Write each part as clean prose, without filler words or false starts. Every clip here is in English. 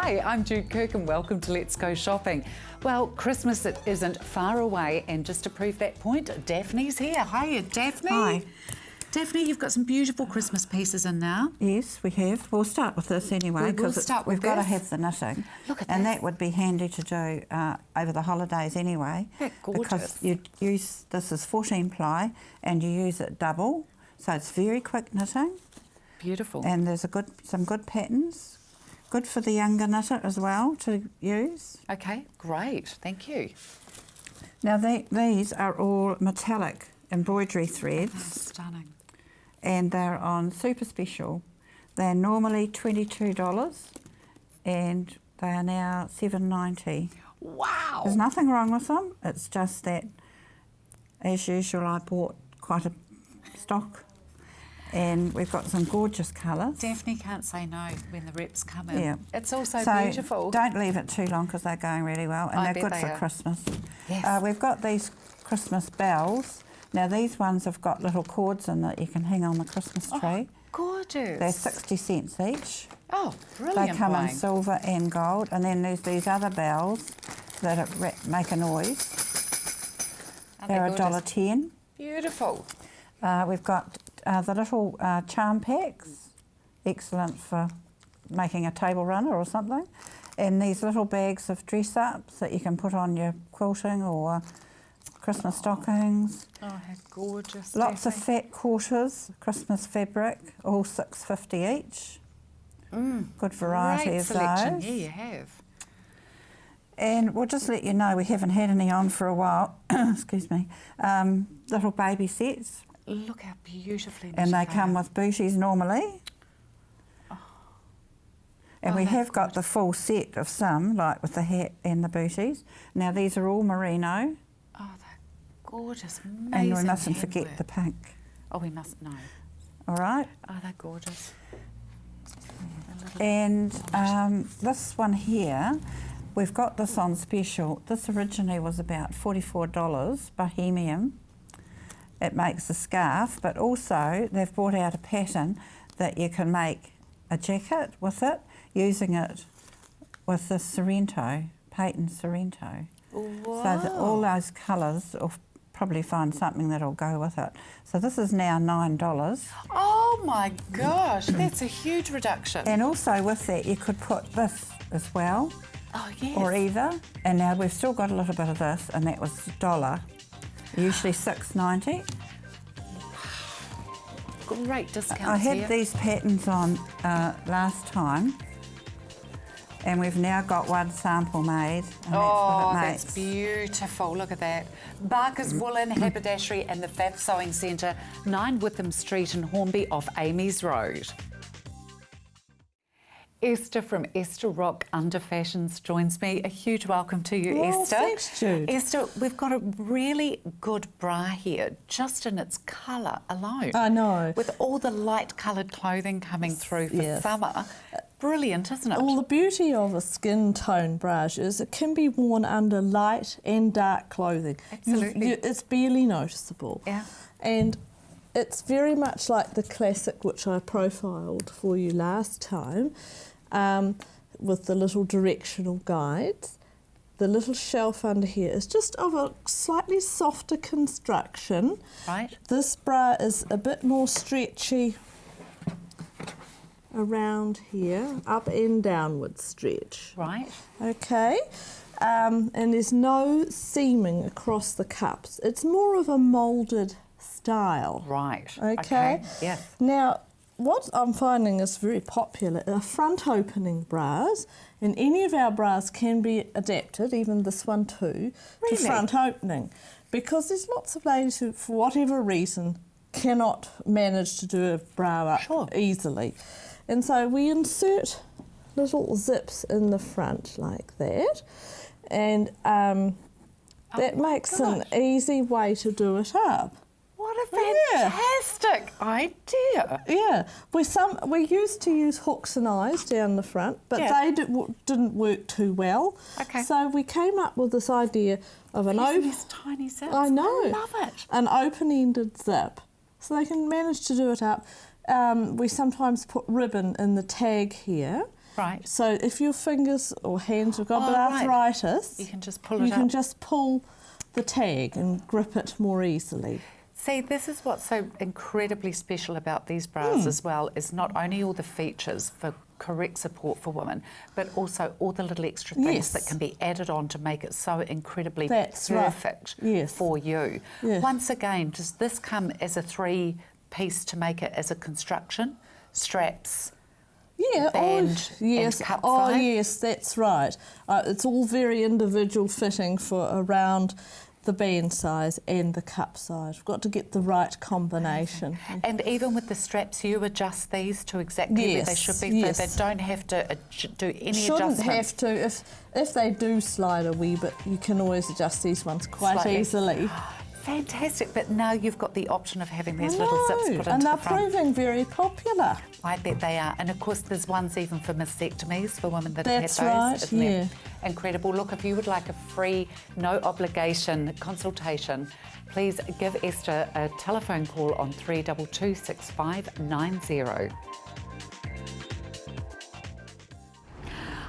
Hi, I'm Jude Kirk and welcome to Let's Go Shopping. Well, Christmas isn't far away, and just to prove that point, Daphne's here. Hiya, Daphne. Hi. Daphne, you've got some beautiful Christmas pieces in now. Yes, we have. We'll start with this anyway because we've got to have the knitting. Look at and this. that would be handy to do over the holidays anyway. That's gorgeous. Because you use this is 14 ply and you use it double, so it's very quick knitting. Beautiful. And there's some good patterns, good for the younger knitter as well to use. Okay, great. Thank you. Now these are all metallic embroidery threads. That's stunning. And they're on super special. They're normally $22 and they are now $7.90. Wow. There's nothing wrong with them. It's just that, as usual, I bought quite a stock and we've got some gorgeous colours. Daphne can't say no when the reps come in. Yeah. It's also So beautiful. don't leave it too long because they're going really well and I they're bet good they for are. Christmas. Yes. We've got these Christmas bells. Now these ones have got little cords in that you can hang on the Christmas tree. Gorgeous. They're 60 cents each. Oh, brilliant. They come in Blaine. silver and gold, and then there's these other bells that make a noise. Aren't They're they gorgeous? $1.10. Beautiful. We've got the little charm packs, excellent for making a table runner or something. And these little bags of dress-ups that you can put on your quilting or Christmas stockings. Oh, how gorgeous. Lots of Daphne. fat quarters, Christmas fabric, all $6.50 each. Good variety Great of selection. those. Yeah, you have. And we'll just let you know we haven't had any on for a while. Excuse me. Little baby sets, Look how beautifully and they knitted come are. with booties normally. And Oh, we that's have got the full set of some, like with the hat and the booties. Now these are all merino, Oh, they're gorgeous. Amazing. and we mustn't forget handwork. the pink. Oh, we mustn't know. All right. Oh, they're gorgeous. And this one here, we've got this on special. This originally was about $44, Bohemian. It makes a scarf, but also they've brought out a pattern that you can make a jacket with it, using it with the Sorrento, Peyton Sorrento. Wow. So that all those colours will probably find something that'll go with it. So this is now $9. Oh my gosh, that's a huge reduction. And also with that you could put this as well, Oh, yes. or either. And now we've still got a little bit of this, and that was $1, usually $6.90. Great discounts I had here. these patterns on last time, and we've now got one sample made, and Oh, that's what it makes. that's beautiful. Look at that. Barker's Woolen Haberdashery and the Fab Sewing Centre, 9 Witham Street in Hornby off Amy's Road. Esther from Esther Rock Under Fashions joins me. A huge welcome to you, Well, Esther. thanks, Jude. Esther, we've got a really good bra here, just in its colour alone. I know. With all the light coloured clothing coming through for Yes. summer. Brilliant, isn't it? Well, the beauty of a skin tone brush is it can be worn under light and dark clothing. Absolutely. It's barely noticeable. Yeah. And it's very much like the classic which I profiled for you last time, with the little directional guides. The little shelf under here is just of a slightly softer construction. Right. This bra is a bit more stretchy around here, up and downward stretch. Right. Okay, and there's no seaming across the cups. It's more of a moulded style. Right. Okay. Yes. Now, what I'm finding is very popular are front opening bras, and any of our bras can be adapted, even this one too, Really? to front opening, because there's lots of ladies who, for whatever reason, cannot manage to do a bra up Sure. easily. And so we insert little zips in the front like that, and that makes an gosh. easy way to do it up. What a Yeah. fantastic idea. Yeah, we used to use hooks and eyes down the front, but Yeah. they didn't work too well. Okay. So we came up with this idea of an Using open. these tiny zips. I know. I love it. An open-ended zip, so they can manage to do it up. We sometimes put ribbon in the tag here, Right. So if your fingers or hands have got a bit Oh, right. arthritis, You can just pull it you can up. just pull the tag and grip it more easily. See, this is what's so incredibly special about these bras as well, is not only all the features for correct support for women, but also all the little extra things Yes. that can be added on to make it so incredibly That's right. perfect Yes. for you. Yes. Once again, does this come as a 3-piece to make it as a construction? Straps, Yeah, band yes, and cup oh side? yes, that's right. It's all very individual fitting for around the band size and the cup size. We've got to get the right combination. And even with the straps, you adjust these to exactly where they Yes, should be, yes. so they don't have to do any Shouldn't adjustment. have to. If they do slide a wee bit, you can always adjust these ones quite Slightly. easily. Fantastic, but now you've got the option of having these little I zips know, put and into they're the front. proving very popular. I bet they are. And of course, there's ones even for mastectomies for women that That's have had right, those. Isn't yeah. it incredible? Look, if you would like a free, no obligation consultation, please give Esther a telephone call on 322 6590.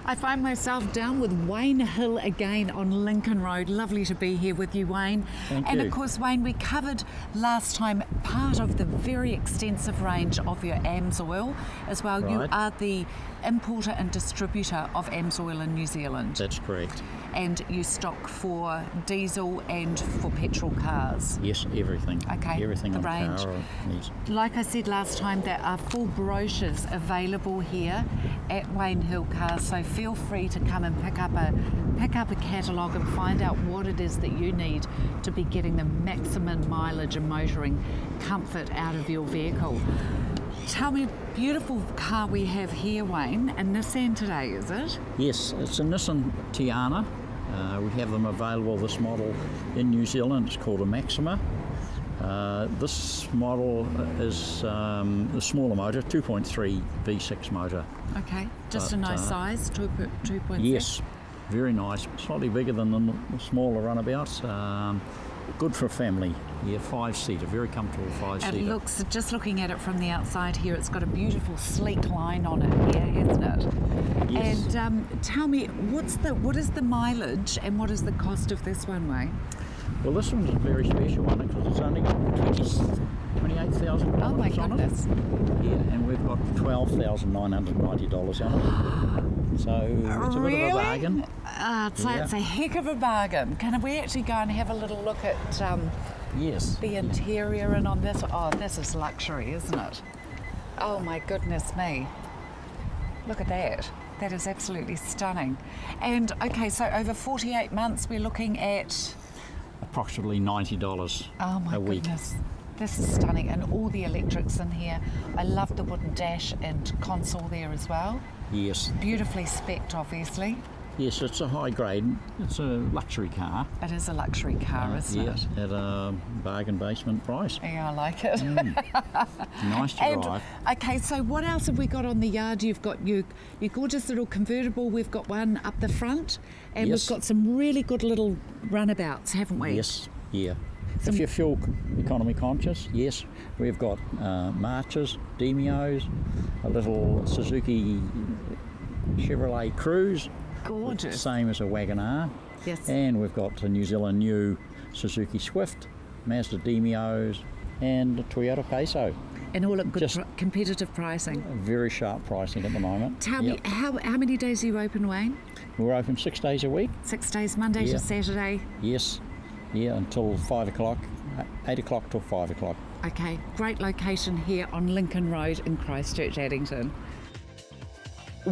I find myself down with Wayne Hill again on Lincoln Road. Lovely to be here with you, Wayne. Thank and you. of course, Wayne, we covered last time part of the very extensive range of your AMSOIL as well. You Right. are the importer and distributor of AMSOIL in New Zealand. That's correct. And you stock for diesel and for petrol cars. Yes, everything. Okay, Everything the on range. car needs. Like I said last time, there are full brochures available here at Wayne Hill Cars, so feel free to come and pick up a catalogue and find out what it is that you need to be getting the maximum mileage and motoring comfort out of your vehicle. Tell me, beautiful car we have here, Wayne, a Nissan today, is it? Yes, it's a Nissan Tiana. We have them available, this model in New Zealand. It's called a Maxima. This model is a smaller motor, 2.3 V6 motor. Okay, just a But, nice size, 2.6. Yes, very nice. Slightly bigger than the smaller runabouts. Good for a family. Yeah, 5-seater, very comfortable 5-seater. It looks, just looking at it from the outside here, it's got a beautiful sleek line on it here, hasn't it? Yes. And tell me, what is the mileage and what is the cost of this one, Wayne? Well, this one's a very special one because it's only got 28,000 Oh my on goodness. it. Yeah, and we've got $12,990 on it. So it's a bit of a bargain. So Yeah. it's a heck of a bargain. Can we actually go and have a little look at Yes. the interior and on this? Oh, this is luxury, isn't it? Oh my goodness me. Look at that. That is absolutely stunning. And okay, so over 48 months we're looking at, Approximately $90 oh my a week. goodness. This is stunning, and all the electrics in here. I love the wooden dash and console there as well. Yes. Beautifully specced, obviously. Yes, it's a high grade. It's a luxury car. It is a luxury car, isn't Yeah, it? at a bargain basement price. Yeah, I like it. Nice to And drive. okay, so what else have we got on the yard? You've got your gorgeous little convertible. We've got one up the front, and Yes. we've got some really good little runabouts, haven't we? Yes, yeah. If you're fuel economy conscious, yes. We've got Marches, Demios, a little Suzuki Chevrolet Cruze, Gorgeous. same as a Wagoner. Yes. And we've got a New Zealand new Suzuki Swift, Mazda Demios, and a Toyota Peso. And all at good Just- competitive pricing. Very sharp pricing at the moment. Tell Yep. me, how many days are you open, Wayne? We're open 6 days a week. 6 days, Monday Yeah. to Saturday. Yes, yeah, until 5 o'clock, 8 o'clock till 5 o'clock. Okay, great location here on Lincoln Road in Christchurch, Addington.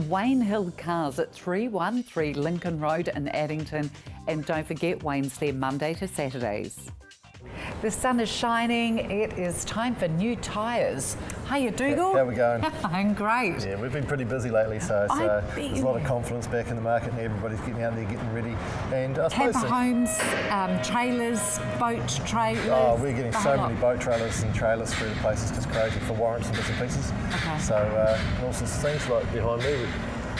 Wayne Hill Cars at 313 Lincoln Road in Addington. And don't forget, Wayne's there Monday to Saturdays. The sun is shining. It is time for new tyres. Hiya, Dougal. How we going? I'm great. Yeah, we've been pretty busy lately, so I bet there's you a lot of have. confidence back in the market and everybody's getting out there, getting ready. And I suppose Camper that- homes, trailers, boat trailers. Oh, we're getting the so whole many lot. boat trailers and trailers through the place. It's just crazy for warrants and bits and pieces. Okay. So, and all sorts of things like behind me.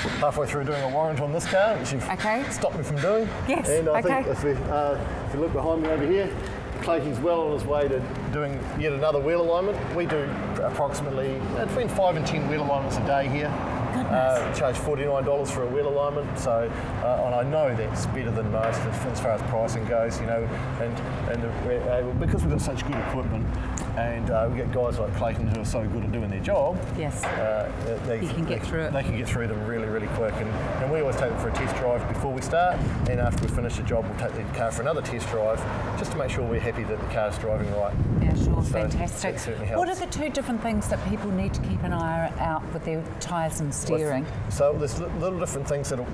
We're halfway through doing a warrant on this car, which you've Okay. stopped me from doing. Yes, And I think okay. if you look behind me over here, Clayton's well on his way to doing yet another wheel alignment. We do approximately between 5 and 10 wheel alignments a day here. goodness. Charge $49 for a wheel alignment, so and I know that's better than most as far as pricing goes, you know, and we're able, because we've got such good equipment, and we get guys like Clayton who are so good at doing their job. Yes. They can get through it. They can get through them really, really quick, and we always take them for a test drive before we start, and after we finish the job, we'll take the car for another test drive, just to make sure we're happy that the car's driving right. Yeah, sure, So fantastic. that certainly What are helps. the two different things that people need to keep an eye out with their tyres and steering? So there's little different things that'll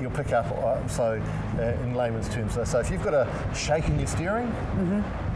you'll pick up. So in layman's terms, so if you've got a shake in your steering,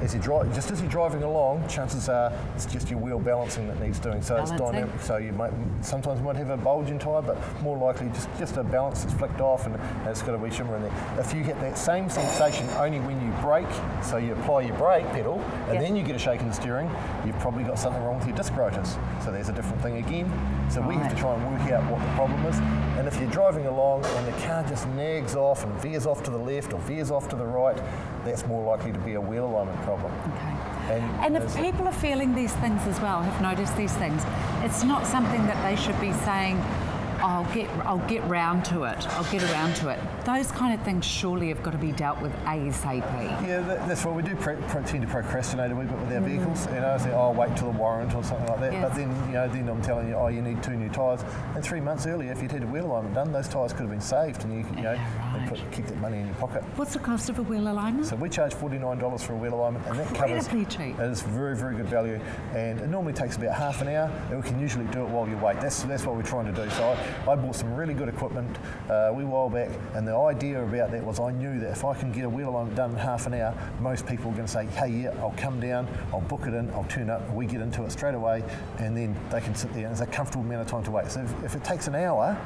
as you drive, just as you're driving along, chances are it's just your wheel balancing that needs doing. So Balancing. it's dynamic. So you sometimes might have a bulge in tyre, but more likely just a balance that's flicked off and it's got a wee shimmer in there. If you get that same sensation only when you brake, so you apply your brake pedal and then you get a shake in the steering, you've probably got something wrong with your disc rotors. So there's a different thing again. So we have to try and work out what the problem is. And if you're driving along and the car just nags off and veers off to the left or veers off to the right, that's more likely to be a wheel alignment problem. Okay. And if people are feeling these things as well, have noticed these things, it's not something that they should be saying, I'll get round to it. I'll get around to it. Those kind of things surely have got to be dealt with ASAP. Yeah, that's what we do. Tend to procrastinate a wee bit with our vehicles. You know, say, I'll wait till the warrant or something like that. Yes. But then I'm telling you, you need 2 new tyres. And 3 months earlier, if you'd had a wheel alignment done, those tyres could have been saved, and you keep that money in your pocket. What's the cost of a wheel alignment? So we charge $49 for a wheel alignment, and that covers. Incredibly cheap. It is very, very good value, and it normally takes about half an hour, and we can usually do it while you wait. That's what we're trying to do. So I bought some really good equipment a wee while back, and the idea about that was I knew that if I can get a wheel alignment done in half an hour, most people are going to say, hey, yeah, I'll come down, I'll book it in, I'll turn up, and we get into it straight away, and then they can sit there, and it's a comfortable amount of time to wait. So if it takes an hour,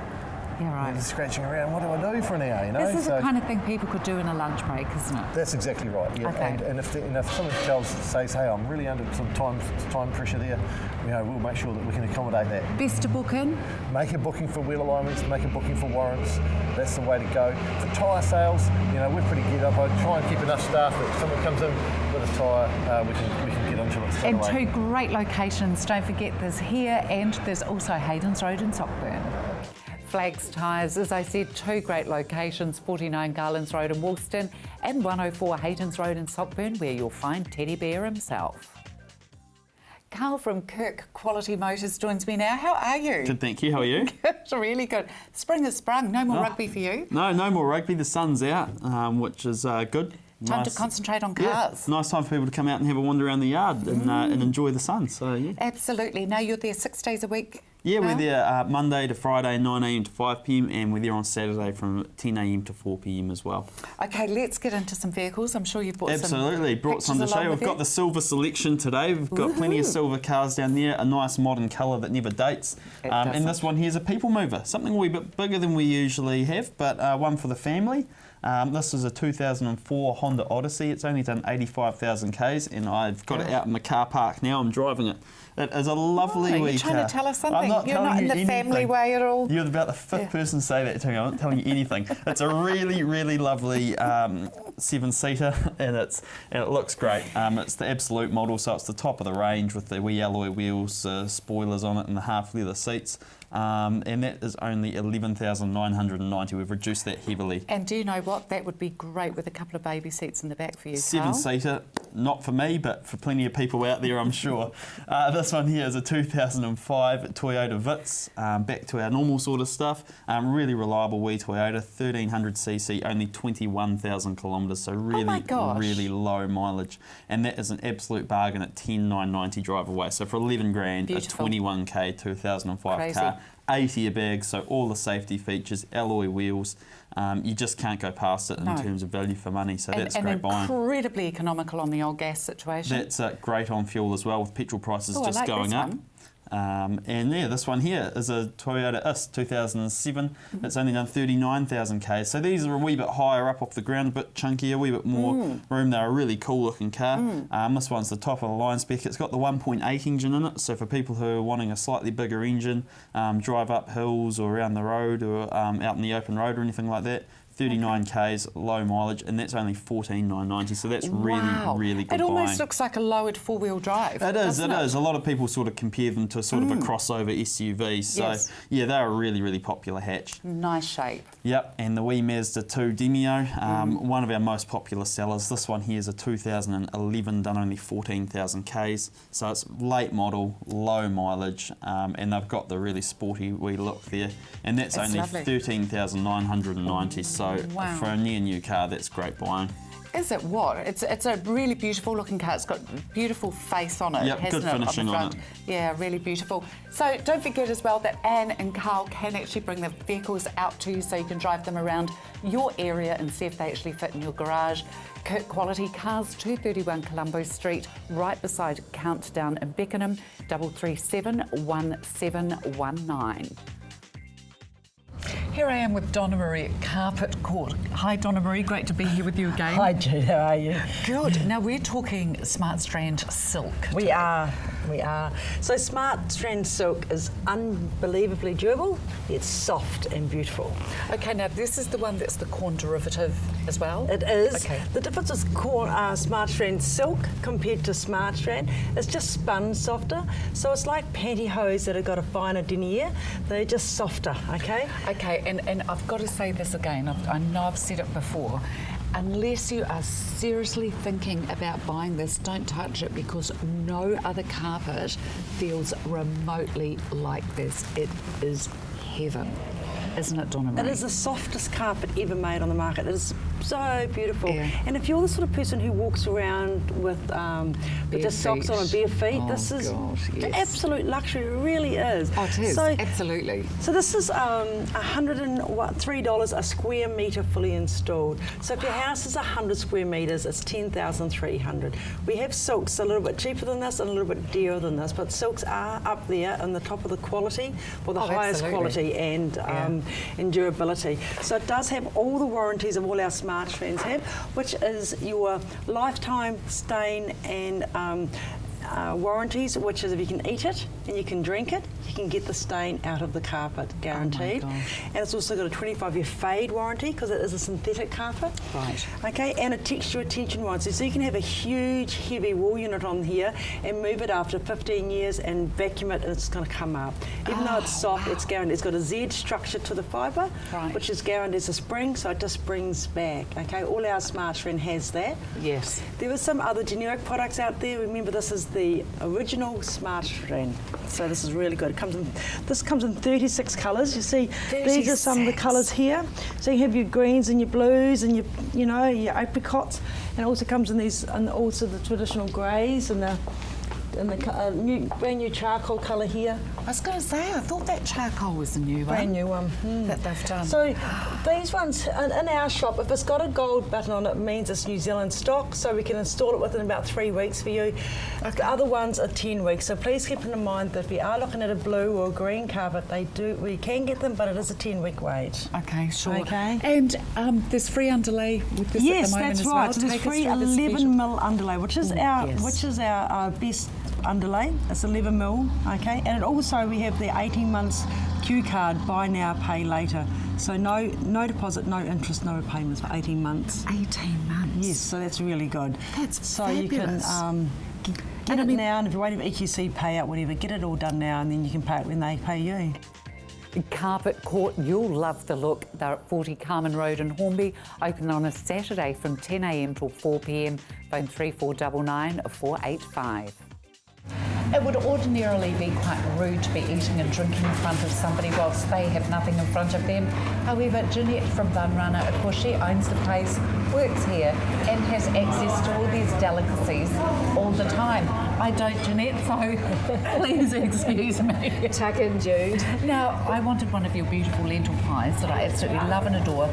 Yeah, right. they're scratching around, what do I do for an hour, you know? This is So the kind of thing people could do in a lunch break, isn't it? that's exactly right, yeah. Okay. And if someone says, hey, I'm really under some time pressure there, we'll make sure that we can accommodate that. Best to book in? Make a booking for wheel alignments, make a booking for warrants. That's the way to go. For tyre sales, we're pretty geared up. I try and keep enough staff that if someone comes in with a tyre, we can get into it straight And away. 2 great locations. Don't forget, there's here and there's also Hayden's Road in Sockburn. Flags Tyres, as I said, 2 great locations, 49 Garlands Road in Woolston and 104 Hayden's Road in Sockburn, where you'll find Teddy Bear himself. Carl from Kirk Quality Motors joins me now. How are you? Good, thank you. How are you? It's really good. Spring has sprung. No more rugby for you. No more rugby. The sun's out, which is good. Time to concentrate on cars. Yeah, nice time for people to come out and have a wander around the yard and enjoy the sun. So yeah. Absolutely. Now you're there 6 days a week. Yeah, now? we're there Monday to Friday, 9 a.m. to 5 p.m, and we're there on Saturday from 10 a.m. to 4 p.m. as well. Okay, let's get into some vehicles. I'm sure you've brought Absolutely, brought some to pictures show. along We've with got you. the silver selection today. We've got plenty of silver cars down there, a nice modern colour that never dates. It And doesn't. this one here is a people mover, something a wee bit bigger than we usually have, but one for the family. This is a 2004 Honda Odyssey. It's only done 85,000 Ks, and I've got it out in the car park now. I'm driving it. It is a lovely wee You're trying car. to tell us something. I'm not You're telling not in you the family anything. way at all. You're about the 5th person to say that to me. I'm not telling you anything. It's a really, really lovely 7-seater, and it looks great. It's the Absolute model, so it's the top of the range with the wee alloy wheels, spoilers on it, and the half leather seats. And that is only $11,990. We've reduced that heavily. And do you know what? That would be great with a couple of baby seats in the back for you, Carl. 7-seater, not for me, but for plenty of people out there, I'm sure. This one here is a 2005 Toyota Vitz, back to our normal sort of stuff. Really reliable wee Toyota, 1300cc, only 21,000 kilometres, so really, my gosh. really low mileage. And that is an absolute bargain at $10,990 drive away. So for 11 grand, Beautiful. a 21k 2005 Crazy. car. 80 airbags, so all the safety features, alloy wheels. You just can't go past it in No. terms of value for money, so that's and great buying. incredibly economical on the old gas situation. That's great on fuel as well, with petrol prices Oh, I just like going this up. one. And yeah, this one here is a Toyota Is 2007. It's only done 39,000 Ks. So these are a wee bit higher up off the ground, a bit chunkier, a wee bit more room. They're a really cool looking car. This one's the top of the line spec. It's got the 1.8 engine in it. So for people who are wanting a slightly bigger engine, drive up hills or around the road or out in the open road or anything like that, 39 Ks, low mileage, and that's only $14,990. So that's really, Wow. really good It almost buying. looks like a lowered four-wheel drive. It is, doesn't it is. A lot of people sort of compare them to sort of a crossover SUV. So, Yes. yeah, they're a really, really popular hatch. Nice shape. Yep, and the wee Mazda 2 Demio, one of our most popular sellers. This one here is a 2011, done only 14,000 Ks. So it's late model, low mileage, and they've got the really sporty wee look there. And that's It's only lovely. 13,990. So Wow. for a new car, that's great buying. Is it what? It's a really beautiful looking car. It's got beautiful face on it, Yep, hasn't good it? finishing on the on front. it. Yeah, really beautiful. So don't forget as well that Anne and Carl can actually bring the vehicles out to you so you can drive them around your area and see if they actually fit in your garage. Kirk Quality Cars, 231 Colombo Street, right beside Countdown in Beckenham, 337 1719. Here I am with Donna Marie at Carpet Court. Hi Donna Marie, great to be here with you again. Hi Jude, how are you? Good. Now we're talking Smart Strand silk. We are. So Smart Strand Silk is unbelievably durable, it's soft and beautiful. Okay, now this is the one that's the corn derivative as well? It is. Okay. The difference is Smart Strand Silk compared to Smart Strand, it's just spun softer. So it's like pantyhose that have got a finer denier, they're just softer, okay? Okay, and I've got to say this again, I know I've said it before. Unless you are seriously thinking about buying this, don't touch it because no other carpet feels remotely like this. It is heaven, isn't it, Donna Marie? It is the softest carpet ever made on the market. It is so beautiful. Yeah. And if you're the sort of person who walks around with just socks feet. on and bare feet, Oh, this is God, the yes. absolute luxury. It really is. Oh, it is, So, absolutely. so this is $103 a square metre fully installed. So if your house is 100 square metres, it's $10,300. We have silks a little bit cheaper than this and a little bit dearer than this, but silks are up there in the top of the quality, or the Oh, highest absolutely. quality and durability. So it does have all the warranties of all our Smart Strands have, which is your lifetime stain and warranties, which is if you can eat it and you can drink it, you can get the stain out of the carpet, guaranteed. gosh. And it's also got a 25-year fade warranty because it is a synthetic carpet. Right. Okay, and a texture retention warranty. So you can have a huge, heavy wall unit on here and move it after 15 years and vacuum it and it's going to come up. Even though it's soft, it's guaranteed. It's got a Z structure to the fibre, Right. which is guaranteed as a spring, so it just springs back. Okay, all our Smart Strand has that. Yes. There are some other generic products out there. Remember, this is the original Smart Strand. So this is really good. This comes in 36 colours. You see, these are some of the 36. colours here. So you have your greens and your blues and your apricots, and it also comes in these, and also the traditional greys and the brand new charcoal colour here. I was going to say, I thought that charcoal was the new one. Brand new one. That they've done. So these ones in our shop, if it's got a gold button on it, it means it's New Zealand stock, so we can install it within about 3 weeks for you. The other ones are 10 weeks, so please keep in mind that if you are looking at a blue or a green carpet, we can get them, but it is a 10-week wait. Okay, sure. Okay. And there's free underlay with this Yes, at the moment that's as right. well. So there's Take us free through the 11 special- mil underlay, which is our best underlay. It's 11 mil, okay. And it also we have the 18 months Q card, buy now, pay later. So no deposit, no interest, no repayments for 18 months. 18 months. Yes, so that's really good. That's so fabulous. you can get it now, and if you're waiting for EQC payout, whatever, get it all done now, and then you can pay it when they pay you. Carpet Court, you'll love the look. They're at 40 Carmen Road in Hornby, open on a Saturday from 10 a.m. till 4 p.m. Phone 3499 485. It would ordinarily be quite rude to be eating and drinking in front of somebody whilst they have nothing in front of them. However, Jeanette from Bunrunner, of course, she owns the place, works here, and has access to all these delicacies all the time. I don't, Jeanette, so please excuse me. Tuck in, Jude. Now, I wanted one of your beautiful lentil pies that I absolutely love and adore.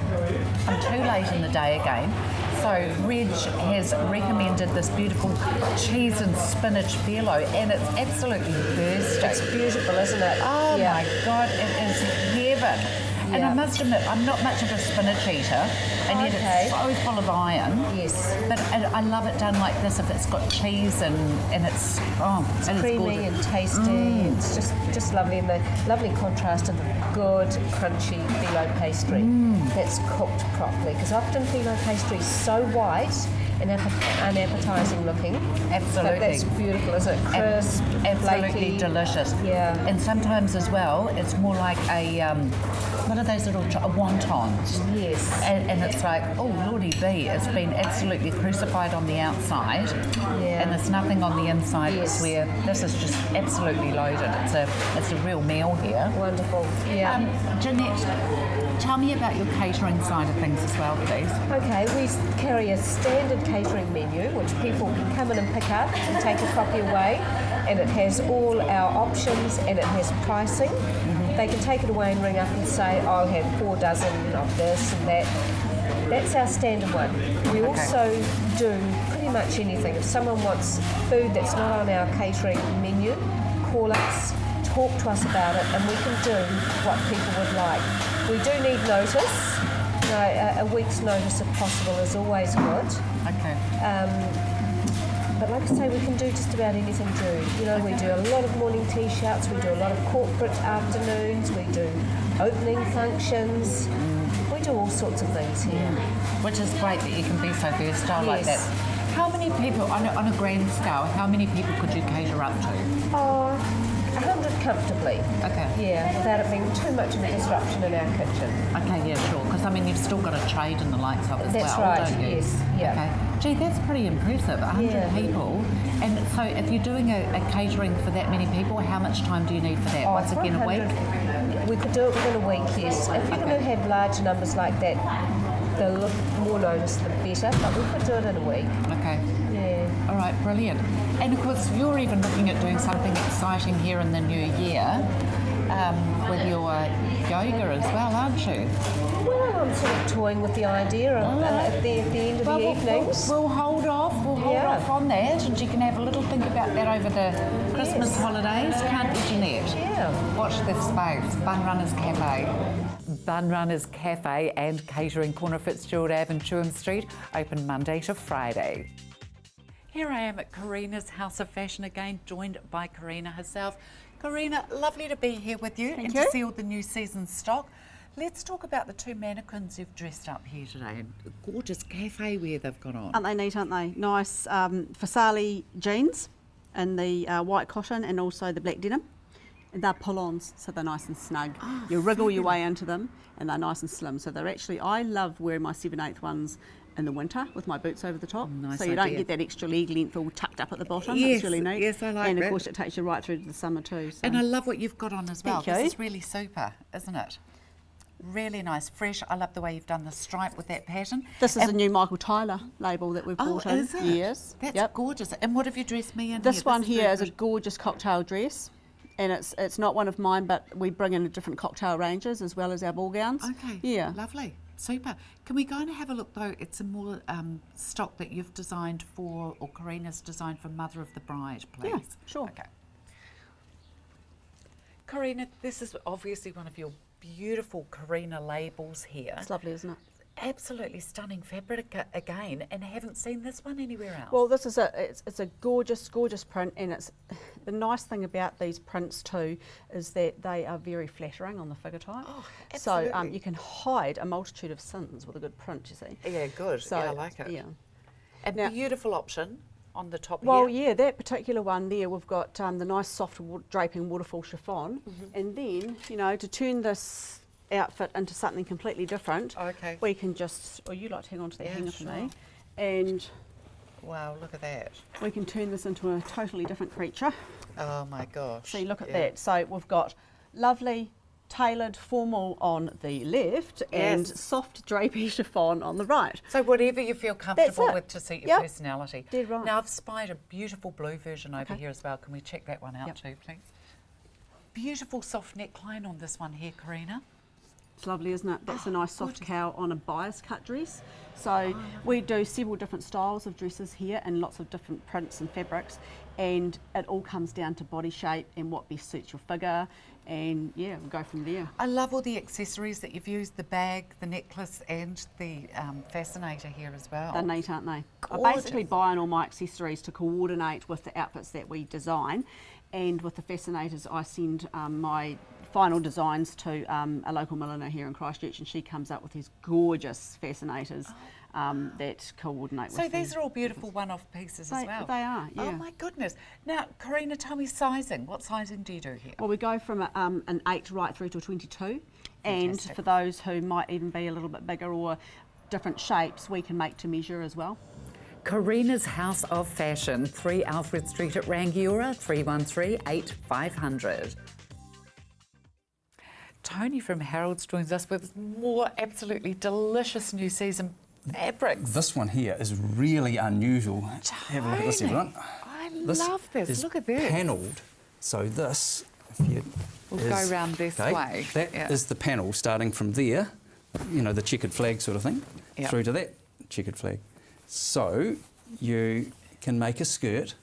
I'm too late in the day again. So Reg has recommended this beautiful cheese and spinach phyllo, and it's absolutely bursting. It's beautiful, isn't it? Oh Yeah. my God, it is heaven. And I Yeah. must admit, I'm not much of a spinach eater, and yet Okay. it's so full of iron. Yes. But I love it done like this if it's got cheese and it's It's it is creamy gorgeous. and tasty. It's just lovely, and the lovely contrast of the good crunchy phyllo pastry that's cooked properly. Because often phyllo pastry is so white and unappetising looking. Absolutely. But that's beautiful, isn't it? Crisp, Absolutely flaky. delicious. Yeah. And sometimes as well, it's more like a what are those little wontons? Yes. And it's like, oh lordy bee, it's been absolutely crucified on the outside, Yeah. and there's nothing on the inside. Yes. It's where this is just absolutely loaded. It's a real meal here. Wonderful. Yeah. Jeanette, tell me about your catering side of things as well, please. Okay, we carry a standard catering menu which people can come in and pick up and take a copy away, and it has all our options and it has pricing. They can take it away and ring up and say, I'll have 4 dozen of this and that. That's our standard one. We also do pretty much anything. If someone wants food that's not on our catering menu, call us, talk to us about it, and we can do what people would like. We do need notice. A week's notice if possible is always good. Okay. But like I say, we can do just about anything, Drew. You know, we do a lot of morning tea shouts, we do a lot of corporate afternoons, we do opening functions. We do all sorts of things here. Which is great that you can be so versatile like that. Yes. How many people, on a grand scale, how many people could you cater up to? Oh, 100 comfortably. Okay. Yeah, without it being too much of a disruption in our kitchen. Okay, yeah, sure. Because I mean, you've still got a trade and the likes of as That's well, right, don't you? yes, yeah. Okay. Gee, that's pretty impressive. 100 Yeah. people. And so, if you're doing a catering for that many people, how much time do you need for that? Once for again, a week. 100 We could do it within a week, yes. If you're going to have large numbers like that, the more notice, the better. But we could do it in a week. Okay. Yeah. All right, brilliant. And of course, you're even looking at doing something exciting here in the new year with your yoga as well, aren't you? Well, I'm sort of toying with the idea of, at the end of Well, the evenings. we'll hold off. We'll hold Yeah. off on that, and you can have a little think about that over the Christmas Yes. holidays, can't you, Jeanette? Yeah. Watch this space. Bun Runners Cafe. Bun Runners Cafe and Catering Corner, Fitzgerald Ave and Chewham Street, open Monday to Friday. Here I am at Karina's House of Fashion again, joined by Karina herself. Karina, lovely to be here with you and to see all the new season stock. Let's talk about the 2 mannequins you've dressed up here today. Gorgeous cafe wear they've got on. Aren't they neat, aren't they? Nice Fasali jeans in the white cotton and also the black denim. And they're pull-ons, so they're nice and snug. You wriggle your way into them and they're nice and slim. So they're actually, I love wearing my 7/8 ones in the winter with my boots over the top. Nice so you don't idea. get that extra leg length all tucked up at the bottom. Yes, It's really neat. yes, I like And that. of course it takes you right through to the summer too. So. And I love what you've got on as well. Thank you. This is really super, isn't it? Really nice, fresh. I love the way you've done the stripe with that pattern. This is And- a new Michael Tyler label that we've Oh, brought in. is it? Yes. That's Yep. gorgeous. And what have you dressed me in This here? one is here very is a pretty. gorgeous cocktail dress, and it's not one of mine, but we bring in different cocktail ranges as well as our ball gowns. Okay. Yeah. Lovely. Super. Can we go and have a look though at some more stock that you've designed for, or Karina's designed for Mother of the Bride, please? Yeah, sure. Okay. Karina, this is obviously one of your beautiful Karina labels here. It's lovely, isn't it? Absolutely stunning fabric again, and I haven't seen this one anywhere else. Well, this is it's a gorgeous print, and it's the nice thing about these prints too is that they are very flattering on the figure type. Oh, so absolutely. you can hide a multitude of sins with a good print. You see. yeah, good. So yeah, I like it. Yeah. And Now- beautiful option on the top Well, here. yeah, that particular one there, we've got the nice soft draping waterfall chiffon, and then to turn this outfit into something completely different, Okay. we can just, or you like to hang on to that Yeah, hanger for sure. me, and Wow, look at that. we can turn this into a totally different creature. Oh my gosh. So you look at Yeah. that. So we've got lovely, tailored, formal on the left, and Yes. soft drapey chiffon on the right. So whatever you feel comfortable it. with to suit your Yep. personality. Dead right. Now I've spied a beautiful blue version over Okay. here as well. Can we check that one out Yep. too, please? Beautiful soft neckline on this one here, Karina. It's lovely, isn't it? That's a nice soft gorgeous. cowl on a bias cut dress. So we do several different styles of dresses here and lots of different prints and fabrics, and it all comes down to body shape and what best suits your figure and yeah, we'll go from there. I love all the accessories that you've used, the bag, the necklace and the fascinator here as well. They're neat, aren't they? I Gorgeous. basically buying all my accessories to coordinate with the outfits that we design, and with the fascinators I send my final designs to a local milliner here in Christchurch, and she comes up with these gorgeous fascinators that coordinate with So them. these are all beautiful one-off pieces as well. They are, yeah. Oh my goodness. Now, Karina, tell me sizing. What sizing do you do here? Well, we go from an 8 right through to a 22, and Fantastic. for those who might even be a little bit bigger or different shapes, we can make to measure as well. Karina's House of Fashion, 3 Alfred Street at Rangiora, 313 8500. Tony from Harold's joins us with more absolutely delicious new season fabrics. This one here is really unusual. Have a look at this, Tony, everyone. I love this. Is Look at this. panelled. So this, if you We'll go round this way. That is Yeah. the panel starting from there, you know, the checkered flag sort of thing, Yep. through to that checkered flag. So you can make a skirt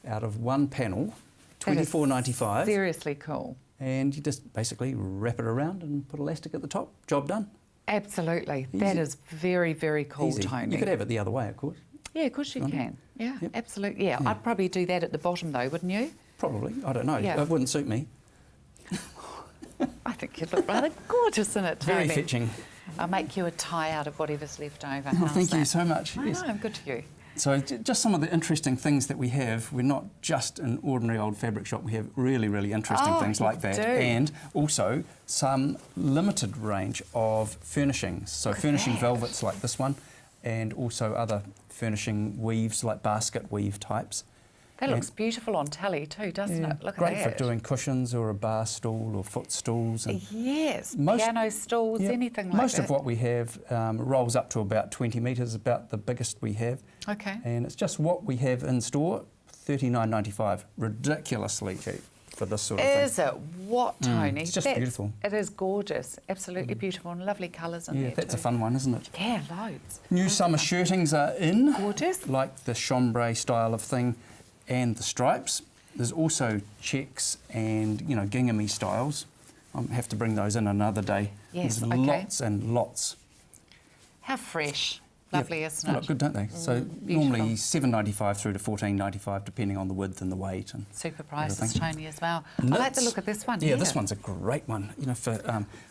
out of one panel, $24.95, Seriously cool. and you just basically wrap it around and put elastic at the top. Job done. Absolutely. That Easy. is very, very cool, Easy. Tony. You could have it the other way, of course. Yeah, of course you Right. can. Yeah, Yep. absolutely. Yeah, I'd probably do that at the bottom though, wouldn't you? Probably. I don't know. Yeah. It wouldn't suit me. I think you'd look rather gorgeous in it, Very Tony. fetching. I'll make you a tie out of whatever's left over. Oh, How's thank you that? so much. I Yes. know, I'm good to you. So just some of the interesting things that we have. We're not just an ordinary old fabric shop. We have really, really interesting Oh, things you like that. do. And also some limited range of furnishings. So furnishing that. velvets like this one, and also other furnishing weaves like basket weave types. That And- looks beautiful on telly too, doesn't it? Look Great at for that. doing cushions or a bar stool or footstools. And Yes, Most- piano stools, yeah, anything like most that. of what we have rolls up to about 20 metres, about the biggest we have. Okay. And it's just what we have in store, $39.95. Ridiculously cheap for this sort of thing. Is it? What, Tony? it's just That's- beautiful. It is gorgeous. Absolutely beautiful and lovely colours in Yeah, there that's too. a fun one, isn't it? Yeah, loads. New summer shirtings are in, Gorgeous. like the chambray style of thing and the stripes. There's also checks and, you know, gingham styles. I'll have to bring those in another day. Yes, There's okay. lots and lots. How fresh. Yeah, Lovely, isn't they it? look good, don't they? So beautiful. normally $7.95 through to $14.95, depending on the width and the weight. And Super prices, everything. Tony, as well. I like the Knits. look of this one. Yeah, this one's a great one. You know, for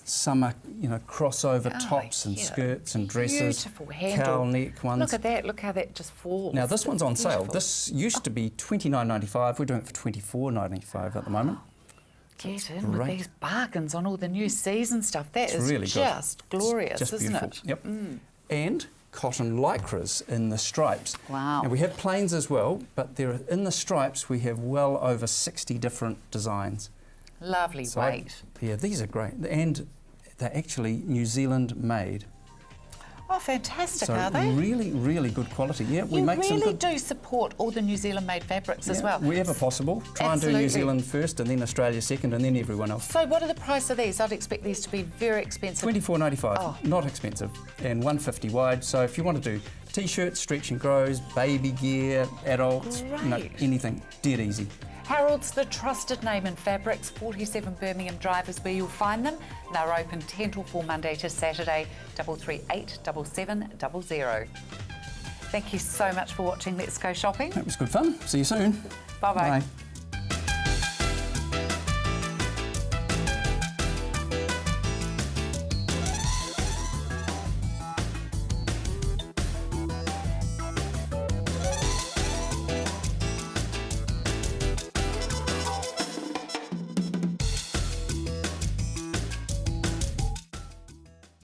summer, you know, crossover Oh, tops and yeah. skirts and dresses. Beautiful handle. Cowl neck ones. Look at that. Look how that just falls. Now this one's on sale. Beautiful. This used to be $29.95. We're doing it for $24.95 at the moment. Get in with great. these bargains on all the new season stuff. That It's is really good. just glorious, Just isn't beautiful. it? Yep. And cotton lycras in the stripes. Wow. Now we have plains as well, but in the stripes we have well over 60 different designs. Lovely So weight. yeah, these are great, and they're actually New Zealand made. Oh, fantastic, So are they? really, really good quality. Yeah, we You make some really good. do support all the New Zealand-made fabrics as Yeah, well. wherever possible. Try and do Absolutely. New Zealand first, and then Australia second, and then everyone else. So what are the price of these? I'd expect these to be very expensive. $24.95, Oh. not expensive, and 150 wide. So if you want to do t-shirts, stretch and grows, baby gear, adults, you know, Great. anything, dead easy. Harold's, the trusted name in fabrics, 47 Birmingham Drive is where you'll find them. They're open 10 till 4 Monday to Saturday, 338 7700. Thank you so much for watching Let's Go Shopping. That was good fun. See you soon. Bye-bye. Bye.